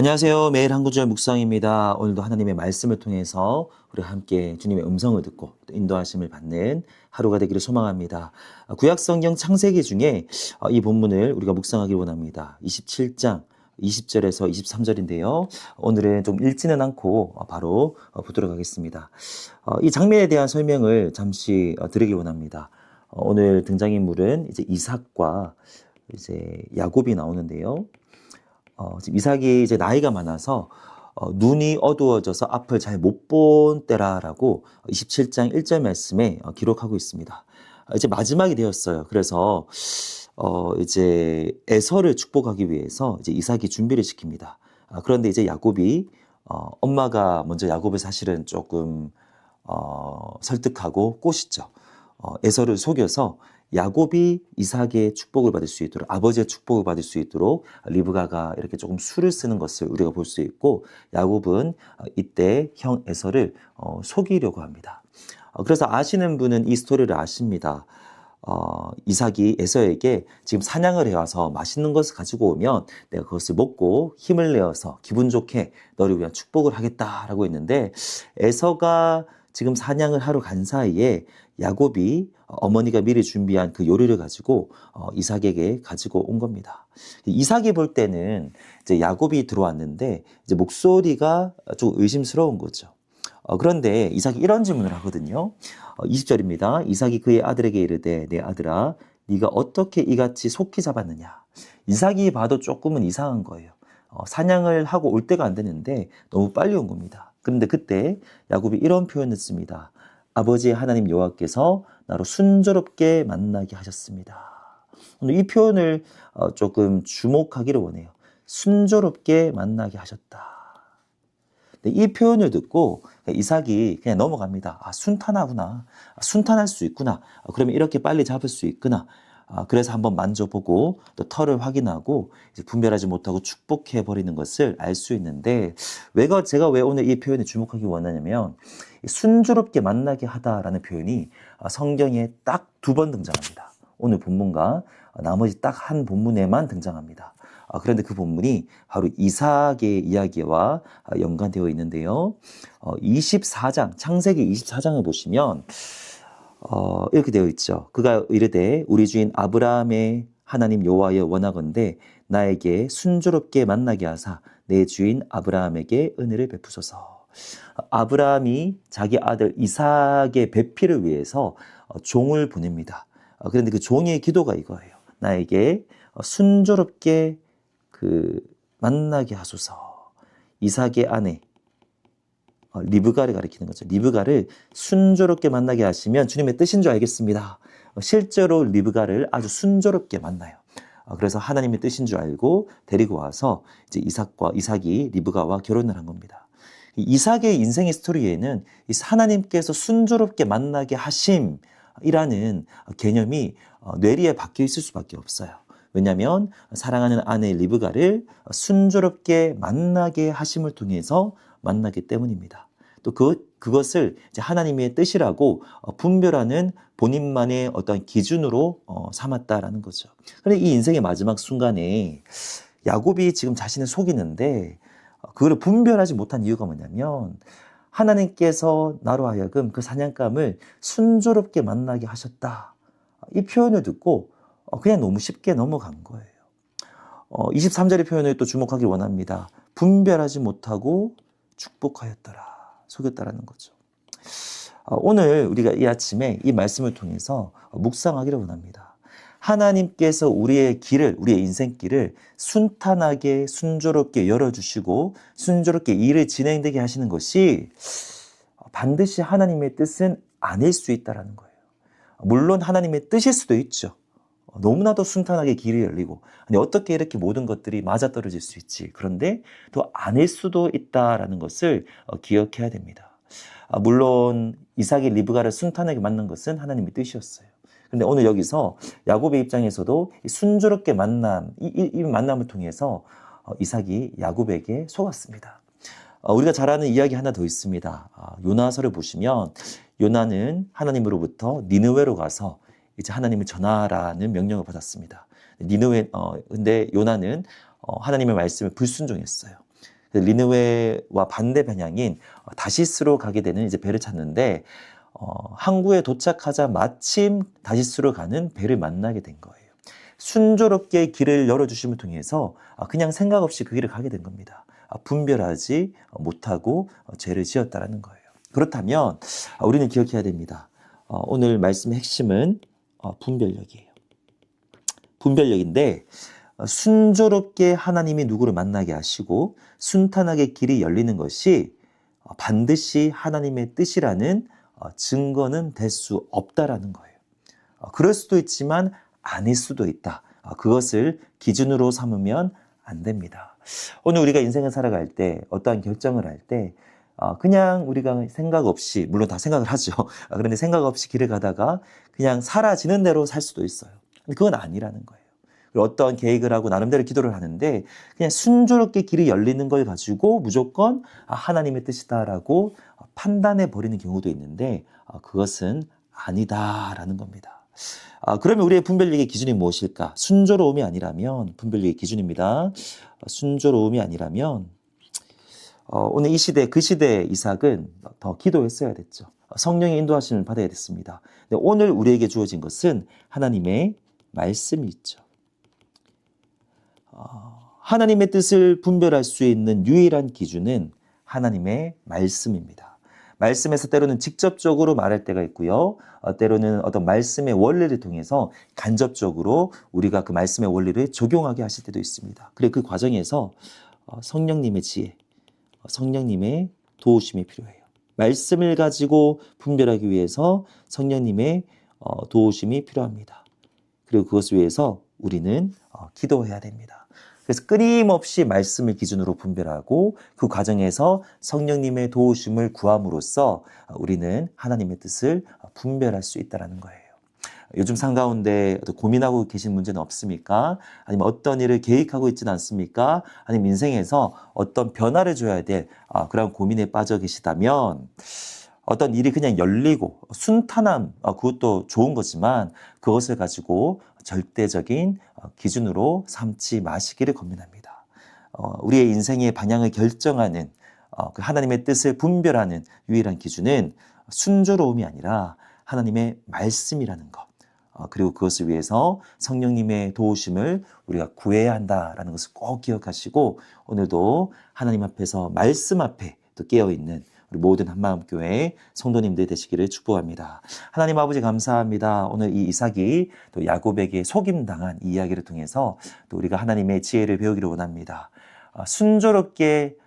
안녕하세요. 매일 한 구절 묵상입니다. 오늘도 하나님의 말씀을 통해서 우리가 함께 주님의 음성을 듣고 또 인도하심을 받는 하루가 되기를 소망합니다. 구약성경 창세기 중에 이 본문을 우리가 묵상하길 원합니다. 27장 20절에서 23절인데요. 오늘은 좀 읽지는 않고 바로 보도록 하겠습니다. 이 장면에 대한 설명을 잠시 드리길 원합니다. 오늘 등장인물은 이제 이삭과 이제 야곱이 나오는데요. 지금 이삭이 이제 나이가 많아서 눈이 어두워져서 앞을 잘 못 본 때라라고 27장 1절 말씀에 기록하고 있습니다. 이제 마지막이 되었어요. 그래서 이제 에서를 축복하기 위해서 이제 이삭이 준비를 시킵니다. 그런데 이제 야곱이 엄마가 먼저 야곱을 사실은 조금 설득하고 꼬시죠. 에서를 속여서 야곱이 이삭의 축복을 받을 수 있도록, 아버지의 축복을 받을 수 있도록 리브가가 이렇게 조금 수를 쓰는 것을 우리가 볼 수 있고, 야곱은 이때 형 에서를 속이려고 합니다. 그래서 아시는 분은 이 스토리를 아십니다. 이삭이 에서에게 지금 사냥을 해와서 맛있는 것을 가지고 오면 내가 그것을 먹고 힘을 내어서 기분 좋게 너를 위한 축복을 하겠다라고 했는데, 에서가 지금 사냥을 하러 간 사이에 야곱이 어머니가 미리 준비한 그 요리를 가지고 이삭에게 가지고 온 겁니다. 이삭이 볼 때는 이제 야곱이 들어왔는데 이제 목소리가 좀 의심스러운 거죠. 그런데 이삭이 이런 질문을 하거든요. 20절입니다. 이삭이 그의 아들에게 이르되 내 아들아 네가 어떻게 이같이 속히 잡았느냐. 이삭이 봐도 조금은 이상한 거예요. 사냥을 하고 올 때가 안 되는데 너무 빨리 온 겁니다. 그런데 그때 야곱이 이런 표현을 씁니다. 아버지 하나님 여호와께서 나로 순조롭게 만나게 하셨습니다. 오늘 이 표현을 조금 주목하기를 원해요. 순조롭게 만나게 하셨다. 이 표현을 듣고 이삭이 그냥 넘어갑니다. 순탄하구나. 순탄할 수 있구나. 그러면 이렇게 빨리 잡을 수 있구나. 그래서 한번 만져보고 또 털을 확인하고 이제 분별하지 못하고 축복해버리는 것을 알 수 있는데, 제가 왜 오늘 이 표현에 주목하기 원하냐면 순조롭게 만나게 하다라는 표현이 성경에 딱 2번 등장합니다. 오늘 본문과 나머지 딱 한 본문에만 등장합니다. 그런데 그 본문이 바로 이삭의 이야기와 연관되어 있는데요. 24장, 창세기 24장을 보시면 이렇게 되어 있죠. 그가 이르되 우리 주인 아브라함의 하나님 여호와여 원하건대 나에게 순조롭게 만나게 하사 내 주인 아브라함에게 은혜를 베푸소서. 아브라함이 자기 아들 이삭의 배필을 위해서 종을 보냅니다. 그런데 그 종의 기도가 이거예요. 나에게 순조롭게 만나게 하소서. 이삭의 아내 리브가를 가리키는 거죠. 리브가를 순조롭게 만나게 하시면 주님의 뜻인 줄 알겠습니다. 실제로 리브가를 아주 순조롭게 만나요. 그래서 하나님의 뜻인 줄 알고 데리고 와서 이제 이삭이 리브가와 결혼을 한 겁니다. 이삭의 인생의 스토리에는 하나님께서 순조롭게 만나게 하심이라는 개념이 뇌리에 박혀 있을 수밖에 없어요. 왜냐하면 사랑하는 아내 리브가를 순조롭게 만나게 하심을 통해서 만나기 때문입니다. 또 그것을 이제 하나님의 뜻이라고 분별하는 본인만의 어떤 기준으로 삼았다라는 거죠. 그런데 이 인생의 마지막 순간에 야곱이 지금 자신을 속이는데 그걸 분별하지 못한 이유가 뭐냐면 하나님께서 나로 하여금 그 사냥감을 순조롭게 만나게 하셨다. 이 표현을 듣고 그냥 너무 쉽게 넘어간 거예요. 23절의 표현을 또 주목하길 원합니다. 분별하지 못하고 축복하였더라. 속였다라는 거죠. 오늘 우리가 이 아침에 이 말씀을 통해서 묵상하기를 원합니다. 하나님께서 우리의 인생길을 순탄하게 순조롭게 열어주시고 순조롭게 일을 진행되게 하시는 것이 반드시 하나님의 뜻은 아닐 수 있다는 거예요. 물론 하나님의 뜻일 수도 있죠. 너무나도 순탄하게 길이 열리고 아니 어떻게 이렇게 모든 것들이 맞아떨어질 수 있지. 그런데 또 아닐 수도 있다라는 것을 기억해야 됩니다. 물론 이삭이 리브가를 순탄하게 만난 것은 하나님의 뜻이었어요. 그런데 오늘 여기서 야곱의 입장에서도 순조롭게 이 만남을 통해서 이삭이 야곱에게 속았습니다. 우리가 잘 아는 이야기 하나 더 있습니다. 요나서를 보시면 요나는 하나님으로부터 니느웨로 가서 이제 하나님을 전하라는 명령을 받았습니다. 근데 요나는 하나님의 말씀을 불순종했어요. 니느웨와 반대 방향인 다시스로 가게 되는 이제 배를 찾는데 항구에 도착하자 마침 다시스로 가는 배를 만나게 된 거예요. 순조롭게 길을 열어주심을 통해서 그냥 생각 없이 그 길을 가게 된 겁니다. 분별하지 못하고 죄를 지었다라는 거예요. 그렇다면 우리는 기억해야 됩니다. 오늘 말씀의 핵심은 분별력이에요. 분별력인데 순조롭게 하나님이 누구를 만나게 하시고 순탄하게 길이 열리는 것이 반드시 하나님의 뜻이라는 증거는 될 수 없다라는 거예요. 그럴 수도 있지만 아닐 수도 있다. 그것을 기준으로 삼으면 안 됩니다. 오늘 우리가 인생을 살아갈 때 어떠한 결정을 할 때 그냥 우리가 생각 없이, 물론 다 생각을 하죠. 그런데 생각 없이 길을 가다가 그냥 사라지는 대로 살 수도 있어요. 근데 그건 아니라는 거예요. 그리고 어떤 계획을 하고 나름대로 기도를 하는데 그냥 순조롭게 길이 열리는 걸 가지고 무조건 하나님의 뜻이다라고 판단해 버리는 경우도 있는데 그것은 아니다라는 겁니다. 그러면 우리의 분별력의 기준이 무엇일까? 순조로움이 아니라면, 분별력의 기준입니다. 순조로움이 아니라면 오늘 이 시대, 그 시대의 이삭은 더 기도했어야 됐죠. 성령의 인도하심을 받아야 됐습니다. 근데 오늘 우리에게 주어진 것은 하나님의 말씀이 있죠. 하나님의 뜻을 분별할 수 있는 유일한 기준은 하나님의 말씀입니다. 말씀에서 때로는 직접적으로 말할 때가 있고요. 때로는 어떤 말씀의 원리를 통해서 간접적으로 우리가 그 말씀의 원리를 적용하게 하실 때도 있습니다. 그리고 그 과정에서 성령님의 지혜, 성령님의 도우심이 필요해요. 말씀을 가지고 분별하기 위해서 성령님의 도우심이 필요합니다. 그리고 그것을 위해서 우리는 기도해야 됩니다. 그래서 끊임없이 말씀을 기준으로 분별하고 그 과정에서 성령님의 도우심을 구함으로써 우리는 하나님의 뜻을 분별할 수 있다는 거예요. 요즘 삶 가운데 고민하고 계신 문제는 없습니까? 아니면 어떤 일을 계획하고 있지는 않습니까? 아니면 인생에서 어떤 변화를 줘야 될 그런 고민에 빠져 계시다면 어떤 일이 그냥 열리고 순탄함, 그것도 좋은 거지만 그것을 가지고 절대적인 기준으로 삼지 마시기를 권면합니다. 우리의 인생의 방향을 결정하는 그 하나님의 뜻을 분별하는 유일한 기준은 순조로움이 아니라 하나님의 말씀이라는 것. 그리고 그것을 위해서 성령님의 도우심을 우리가 구해야 한다라는 것을 꼭 기억하시고 오늘도 하나님 앞에서 말씀 앞에 또 깨어있는 우리 모든 한마음교회 성도님들 되시기를 축복합니다. 하나님 아버지 감사합니다. 오늘 이 이삭이 또 야곱에게 속임당한 이 이야기를 통해서 또 우리가 하나님의 지혜를 배우기를 원합니다. 순조롭게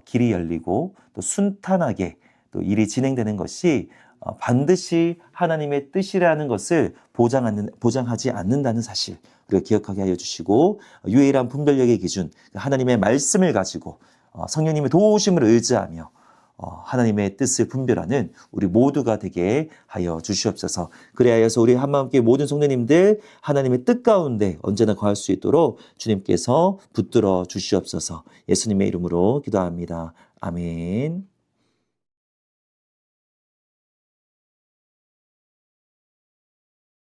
길이 열리고 또 순탄하게 또 일이 진행되는 것이 반드시 하나님의 뜻이라는 것을 보장하지 않는다는 사실 우리가 기억하게 하여 주시고 유일한 분별력의 기준 하나님의 말씀을 가지고 성령님의 도우심을 의지하며 하나님의 뜻을 분별하는 우리 모두가 되게 하여 주시옵소서. 그래야여서 우리 한마음교회 모든 성도님들 하나님의 뜻 가운데 언제나 거할 수 있도록 주님께서 붙들어 주시옵소서. 예수님의 이름으로 기도합니다. 아멘.